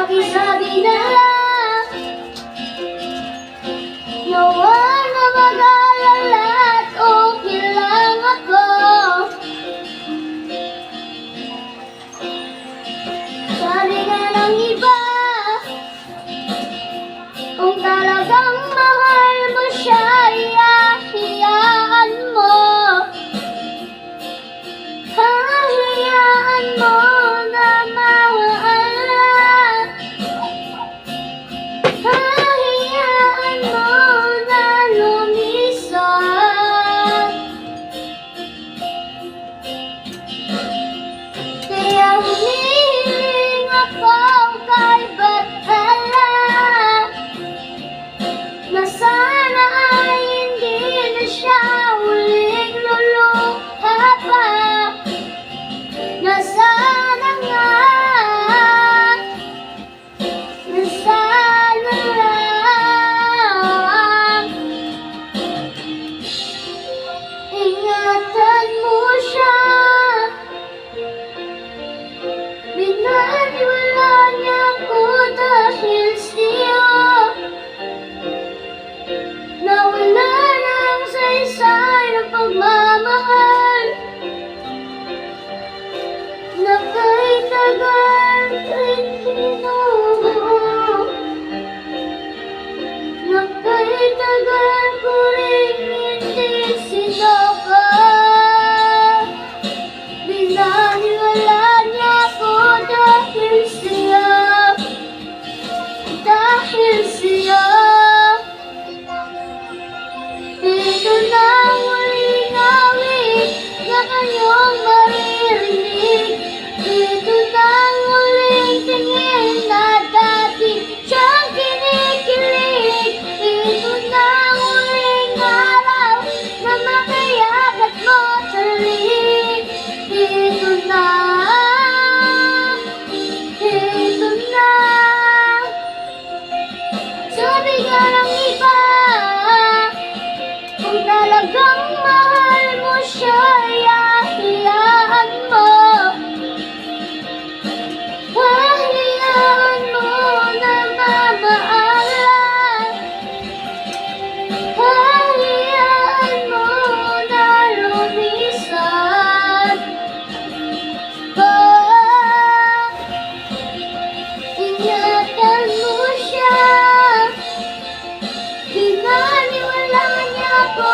Sabi-sabi na lang na huwag na mag-alala at okay lang ako. Sabi nga ng iba, kung talagang mahal mo siya, hahayaan mo. Hahayaan mo na mawala. Hahayaan mo na lumisan. Kaya humihiling ako kay Bathala na sana ay hindi na siya uling luluha pa. Na sana nga, na sana lang ingatan mo siya. Binaniwala niya ako dahil siya nawala ng saysay ng pagmamahal na kay tagal rin binubuo, na kay tagal ko rin hindi sinaka. Binaniwala niya ako dahil siya, dahil siya. Ito na ang huling awit na kanyang maririnig. Ito na ang huling tingin na dati siyang kinikilig. Ito na ang huling araw na makayak at matalik. Ito na, ito na. Sabi nga ng iba, kung talagang mahal mo siya, hahayaan mo. Hahayaan mo na mamaalan. Hahayaan mo na lumisan. Ingatan mo siya. Binaniwala niya ako